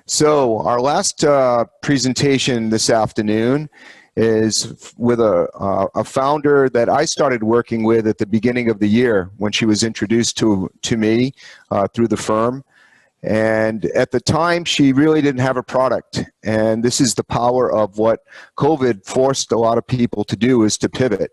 So our last presentation this afternoon is with a founder that I started working with at the beginning of the year when she was introduced to me through the firm. And at the time, she really didn't have a product. And this is the power of what COVID forced a lot of people to do, is to pivot.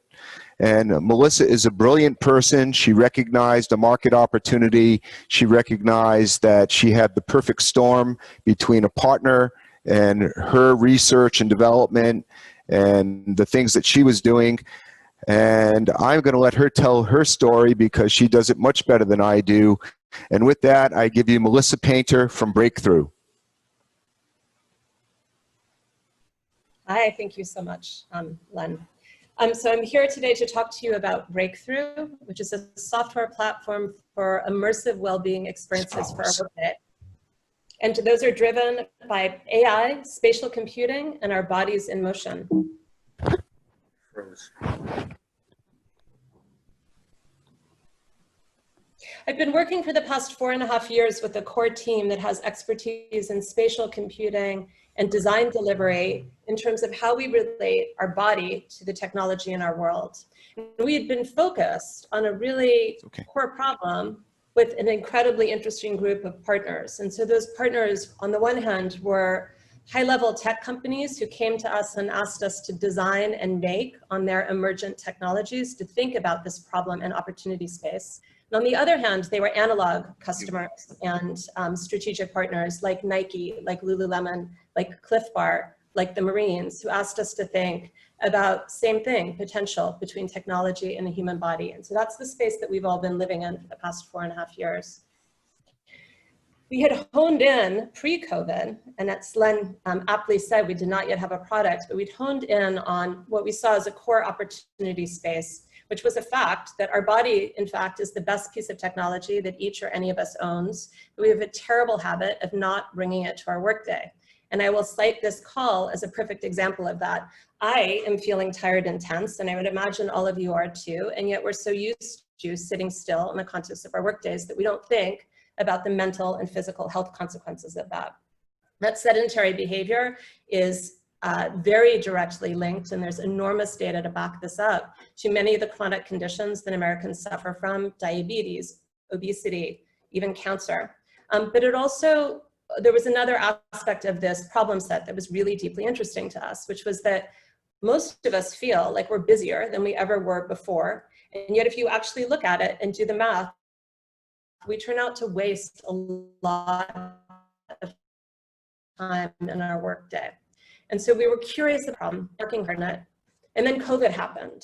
And Melissa is a brilliant person. She recognized a market opportunity. She recognized that she had the perfect storm between a partner and her research and development and the things that she was doing. And I'm going to let her tell her story because she does it much better than I do. And with that, I give you Melissa Painter from Breakthru. Hi, thank you so much, Len. So I'm here today to talk to you about Breakthru, which is a software platform for immersive well-being experiences for our workday. And those are driven by AI, spatial computing, and our bodies in motion. I've been working for the past 4.5 years with a core team that has expertise in spatial computing and design delivery in terms of how we relate our body to the technology in our world. And we had been focused on a really core problem with an incredibly interesting group of partners. And so those partners, on the one hand, were high-level tech companies who came to us and asked us to design and make on their emergent technologies to think about this problem and opportunity space. And on the other hand, they were analog customers and strategic partners like Nike, like Lululemon, like Cliff Bar, like the Marines, who asked us to think about same thing, potential between technology and the human body. And so that's the space that we've all been living in for the past 4.5 years. We had honed in pre-COVID, and as Len aptly said, we did not yet have a product, but we'd honed in on what we saw as a core opportunity space, which was a fact that our body, in fact, is the best piece of technology that each or any of us owns. But we have a terrible habit of not bringing it to our workday. And I will cite this call as a perfect example of that. I am feeling tired and tense, and I would imagine all of you are too, and yet we're so used to sitting still in the context of our workdays that we don't think about the mental and physical health consequences of that. That sedentary behavior is very directly linked, and there's enormous data to back this up, to many of the chronic conditions that Americans suffer from: diabetes, obesity, even cancer. But it also, there was another aspect of this problem set that was really deeply interesting to us, which was that most of us feel like we're busier than we ever were before. And yet if you actually look at it and do the math, we turn out to waste a lot of time in our workday. And so we were curious about the problem, working hard on it. And then COVID happened.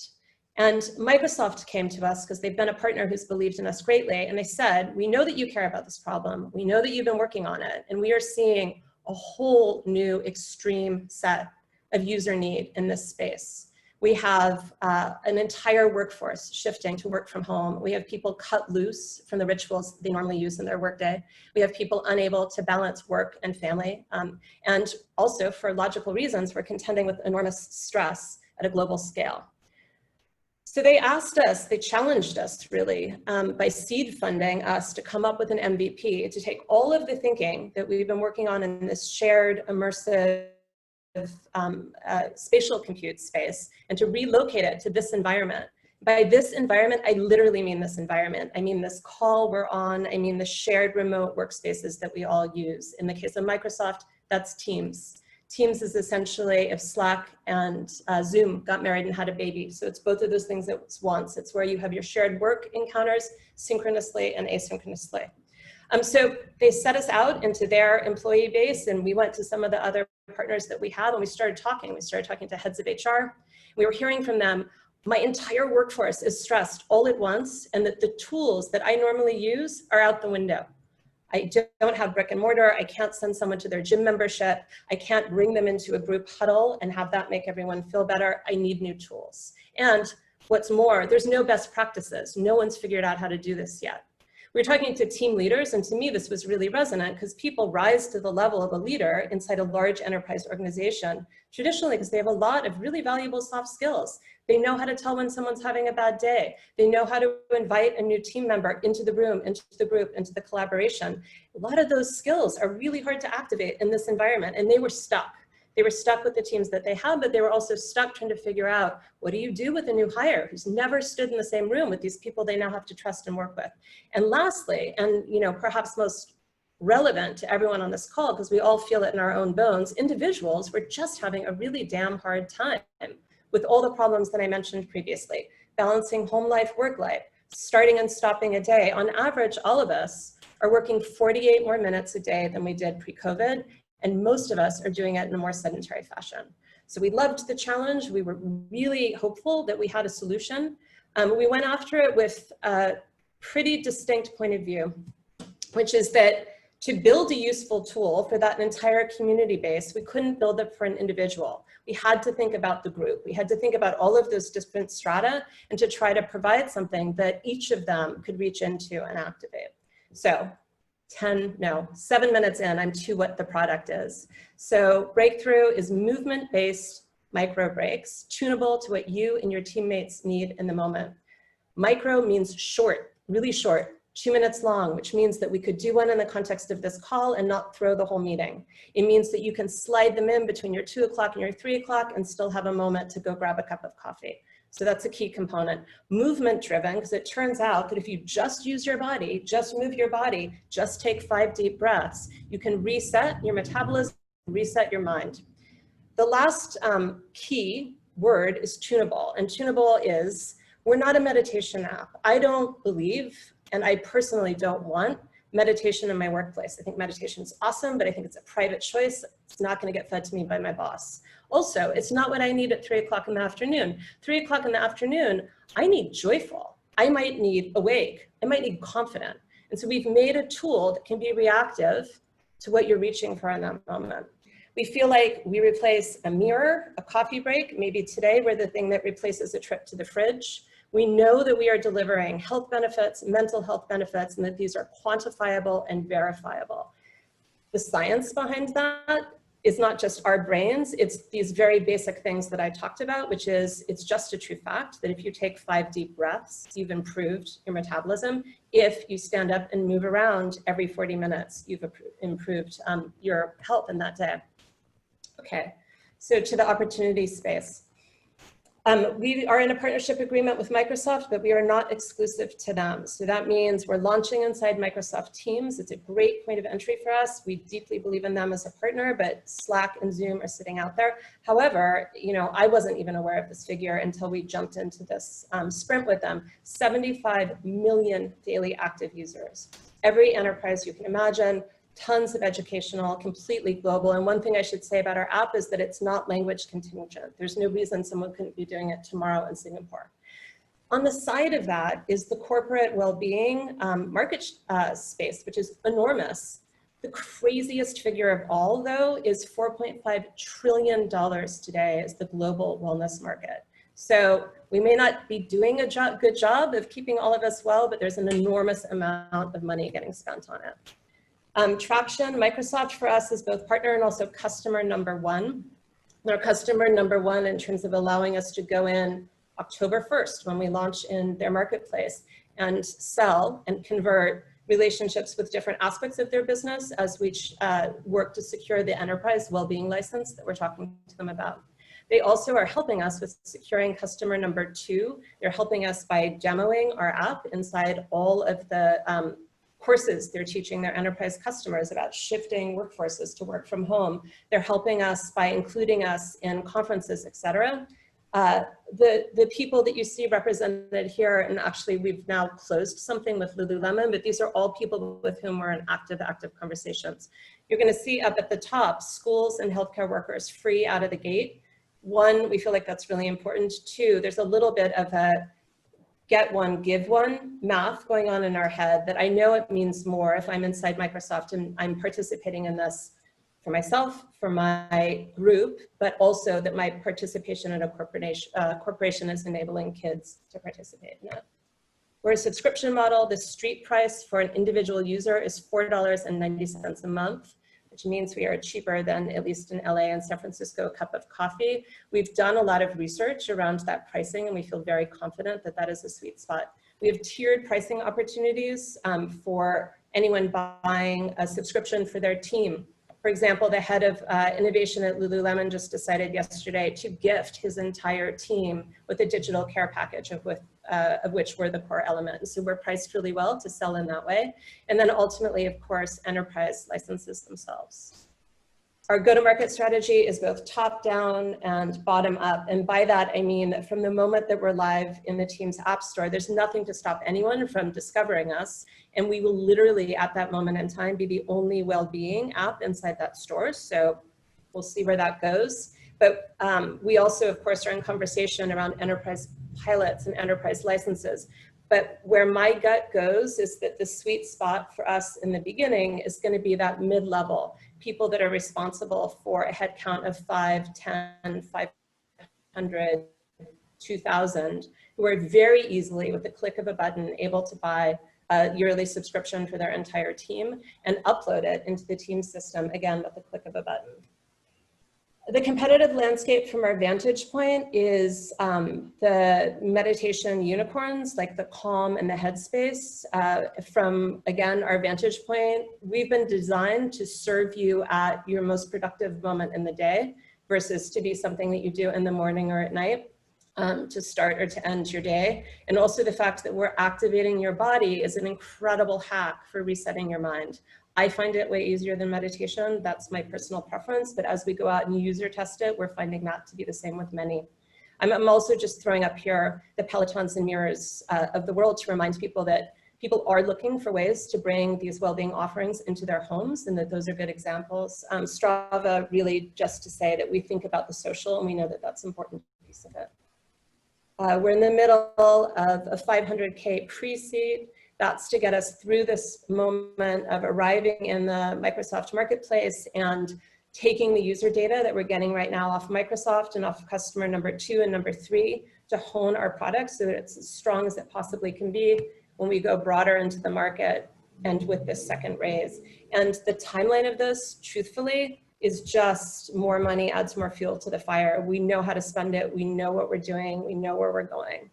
And Microsoft came to us because they've been a partner who's believed in us greatly. And they said, we know that you care about this problem. We know that you've been working on it. And we are seeing a whole new extreme set of user need in this space. We have an entire workforce shifting to work from home. We have people cut loose from the rituals they normally use in their workday. We have people unable to balance work and family. And also, for logical reasons, we're contending with enormous stress at a global scale. So they asked us, they challenged us really by seed funding us to come up with an MVP to take all of the thinking that we've been working on in this shared immersive spatial compute space and to relocate it to this environment. By this environment, I literally mean this environment. I mean this call we're on. I mean the shared remote workspaces that we all use. In the case of Microsoft, that's Teams. Teams is essentially if Slack and Zoom got married and had a baby. So it's both of those things at once. It's where you have your shared work encounters synchronously and asynchronously. So they set us out into their employee base, and we went to some of the other partners that we have, and we started talking. We started talking to heads of HR. We were hearing from them, my entire workforce is stressed all at once, and that the tools that I normally use are out the window. I don't have brick and mortar. I can't send someone to their gym membership. I can't bring them into a group huddle and have that make everyone feel better. I need new tools. And what's more, there's no best practices. No one's figured out how to do this yet. We were talking to team leaders, and to me, this was really resonant because people rise to the level of a leader inside a large enterprise organization, traditionally because they have a lot of really valuable soft skills. They know how to tell when someone's having a bad day. They know how to invite a new team member into the room, into the group, into the collaboration. A lot of those skills are really hard to activate in this environment, and they were stuck. They were stuck with the teams that they had, but they were also stuck trying to figure out, what do you do with a new hire who's never stood in the same room with these people they now have to trust and work with? And lastly, and perhaps most relevant to everyone on this call, because we all feel it in our own bones, individuals were just having a really damn hard time with all the problems that I mentioned previously, balancing home life, work life, starting and stopping a day. On average, all of us are working 48 more minutes a day than we did pre-COVID, and most of us are doing it in a more sedentary fashion. So we loved the challenge. We were really hopeful that we had a solution. We went after it with a pretty distinct point of view, which is that to build a useful tool for that entire community base, we couldn't build it for an individual. We had to think about the group. We had to think about all of those different strata and to try to provide something that each of them could reach into and activate. So 7 minutes in, I'm to what the product is. So Breakthru is movement-based micro breaks, tunable to what you and your teammates need in the moment. Micro means short, really short, 2 minutes long, which means that we could do one in the context of this call and not throw the whole meeting. It means that you can slide them in between your 2 o'clock and your 3 o'clock and still have a moment to go grab a cup of coffee. So that's a key component. Movement driven, because it turns out that if you just use your body, just move your body, just take 5 deep breaths, you can reset your metabolism, reset your mind. The last key word is tunable, and tunable is, we're not a meditation app. I don't believe, and I personally don't want, meditation in my workplace. I think meditation is awesome, but I think it's a private choice. It's not going to get fed to me by my boss. Also, it's not what I need at 3 o'clock in the afternoon. 3 o'clock in the afternoon, I need joyful. I might need awake. I might need confident. And so we've made a tool that can be reactive to what you're reaching for in that moment. We feel like we replace a mirror, a coffee break. Maybe today we're the thing that replaces a trip to the fridge. We know that we are delivering health benefits, mental health benefits, and that these are quantifiable and verifiable. The science behind that is not just our brains, it's these very basic things that I talked about, which is, it's just a true fact that if you take 5 deep breaths, you've improved your metabolism. If you stand up and move around every 40 minutes, you've improved your health in that day. Okay, so to the opportunity space. We are in a partnership agreement with Microsoft, but we are not exclusive to them. So that means we're launching inside Microsoft Teams. It's a great point of entry for us. We deeply believe in them as a partner, but Slack and Zoom are sitting out there. However, I wasn't even aware of this figure until we jumped into this sprint with them. 75 million daily active users. Every enterprise you can imagine, tons of educational, completely global. And one thing I should say about our app is that it's not language contingent. There's no reason someone couldn't be doing it tomorrow in Singapore. On the side of that is the corporate well-being market space, which is enormous. The craziest figure of all, though, is $4.5 trillion today is the global wellness market. So we may not be doing a good job of keeping all of us well, but there's an enormous amount of money getting spent on it. Traction, Microsoft for us is both partner and also customer number one. They're customer number one in terms of allowing us to go in October 1st when we launch in their marketplace and sell and convert relationships with different aspects of their business as we work to secure the enterprise well-being license that we're talking to them about. They also are helping us with securing customer number 2. They're helping us by demoing our app inside all of the courses they're teaching their enterprise customers about shifting workforces to work from home. They're helping us by including us in conferences, et cetera. The people that you see represented here, and actually we've now closed something with Lululemon, but these are all people with whom we're in active conversations. You're gonna see up at the top, schools and healthcare workers free out of the gate. 1, we feel like that's really important. 2, there's a little bit of a get one, give one math going on in our head that I know it means more if I'm inside Microsoft and I'm participating in this for myself, for my group, but also that my participation in a corporation is enabling kids to participate in it. We're a subscription model. The street price for an individual user is $4.90 a month, which means we are cheaper than, at least in LA and San Francisco, a cup of coffee. We've done a lot of research around that pricing, and we feel very confident that that is a sweet spot. We have tiered pricing opportunities for anyone buying a subscription for their team. For example, the head of innovation at Lululemon just decided yesterday to gift his entire team with a digital care package of which we're the core element. So we're priced really well to sell in that way. And then ultimately, of course, enterprise licenses themselves. Our go-to-market strategy is both top-down and bottom-up. And by that, I mean that from the moment that we're live in the team's app store, there's nothing to stop anyone from discovering us. And we will literally, at that moment in time, be the only well-being app inside that store. So we'll see where that goes. But we also, of course, are in conversation around enterprise pilots and enterprise licenses. But where my gut goes is that the sweet spot for us in the beginning is going to be that mid-level, people that are responsible for a headcount of 5, 10, 500, 2,000, who are very easily, with the click of a button, able to buy a yearly subscription for their entire team and upload it into the team system, again, with the click of a button. The competitive landscape from our vantage point is the meditation unicorns like the Calm and the Headspace. From, again, our vantage point, we've been designed to serve you at your most productive moment in the day versus to be something that you do in the morning or at night to start or to end your day. And also the fact that we're activating your body is an incredible hack for resetting your mind. I find it way easier than meditation. That's my personal preference. But as we go out and user test it, we're finding that to be the same with many. I'm also just throwing up here the Pelotons and Mirrors of the world to remind people that people are looking for ways to bring these well-being offerings into their homes, and that those are good examples. Strava, really just to say that we think about the social, and we know that that's an important piece of it. We're in the middle of a 500K pre-seed. That's to get us through this moment of arriving in the Microsoft marketplace and taking the user data that we're getting right now off Microsoft and off customer number 2 and number 3 to hone our product so that it's as strong as it possibly can be when we go broader into the market and with this second raise. And the timeline of this, truthfully, is just more money adds more fuel to the fire. We know how to spend it. We know what we're doing. We know where we're going.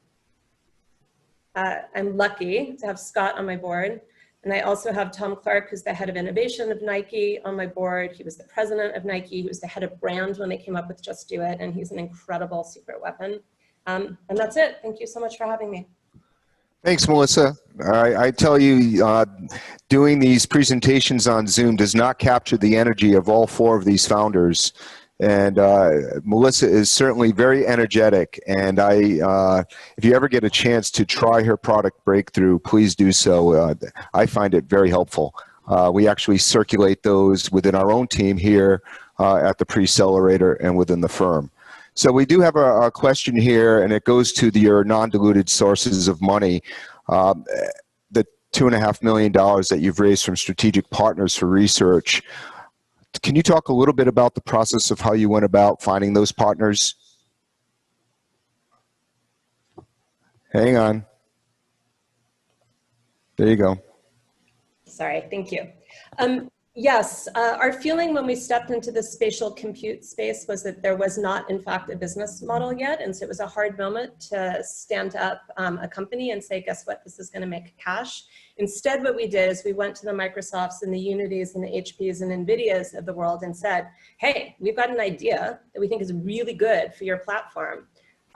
I'm lucky to have Scott on my board. And I also have Tom Clark, who's the head of innovation of Nike, on my board. He was the president of Nike. He was the head of brand when they came up with Just Do It. And he's an incredible secret weapon. And that's it. Thank you so much for having me. Thanks, Melissa. I tell you, doing these presentations on Zoom does not capture the energy of all 4 of these founders. And Melissa is certainly very energetic. And if you ever get a chance to try her product Breakthru, please do so. I find it very helpful. We actually circulate those within our own team here at the Preccelerator and within the firm. So we do have a question here, and it goes to your non-diluted sources of money. The $2.5 million that you've raised from strategic partners for research. Can you talk a little bit about the process of how you went about finding those partners? Hang on. There you go. Sorry, thank you. Yes, our feeling when we stepped into the spatial compute space was that there was not, in fact, a business model yet. And so it was a hard moment to stand up a company and say, guess what, this is going to make cash. Instead, what we did is we went to the Microsofts and the Unities and the HPs and NVIDIAs of the world and said, hey, we've got an idea that we think is really good for your platform.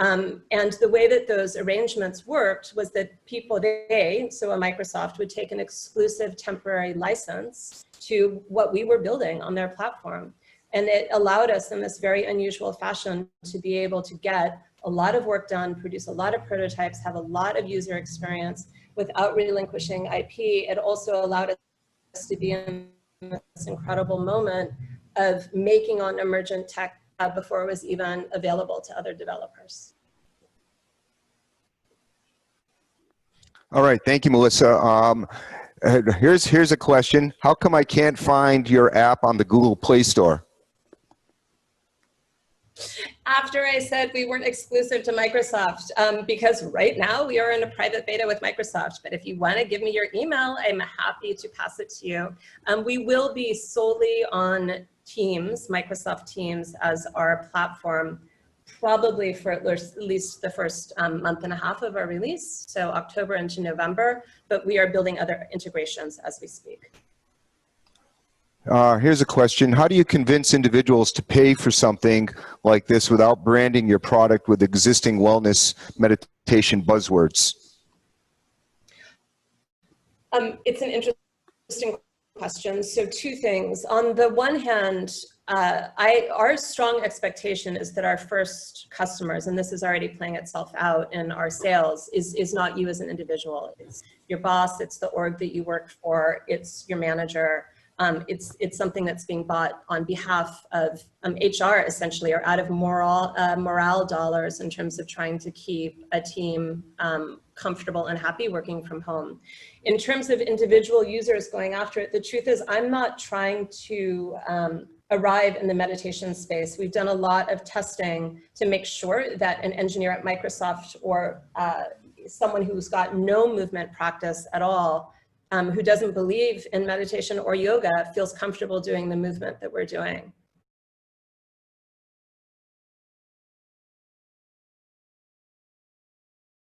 And the way that those arrangements worked was that so a Microsoft would take an exclusive temporary license to what we were building on their platform. And it allowed us in this very unusual fashion to be able to get a lot of work done, produce a lot of prototypes, have a lot of user experience without relinquishing IP. It also allowed us to be in this incredible moment of making on emergent tech before it was even available to other developers. All right, thank you, Melissa. Here's a question. How come I can't find your app on the Google Play Store? After I said we weren't exclusive to Microsoft, because right now we are in a private beta with Microsoft, but if you want to give me your email, I'm happy to pass it to you. We will be solely on Teams, Microsoft Teams, as our platform, probably for at least the first month and a half of our release, so October into November, but we are building other integrations as we speak. Here's a question. How do you convince individuals to pay for something like this without branding your product with existing wellness meditation buzzwords? It's an interesting question. So two things. On the one hand, our strong expectation is that our first customers, and this is already playing itself out in our sales, is not you as an individual. It's your boss, it's the org that you work for, it's your manager. It's something that's being bought on behalf of HR, essentially, or out of morale dollars in terms of trying to keep a team comfortable and happy working from home. In terms of individual users going after it, the truth is I'm not trying to arrive in the meditation space. We've done a lot of testing to make sure that an engineer at Microsoft or someone who's got no movement practice at all, who doesn't believe in meditation or yoga, feels comfortable doing the movement that we're doing.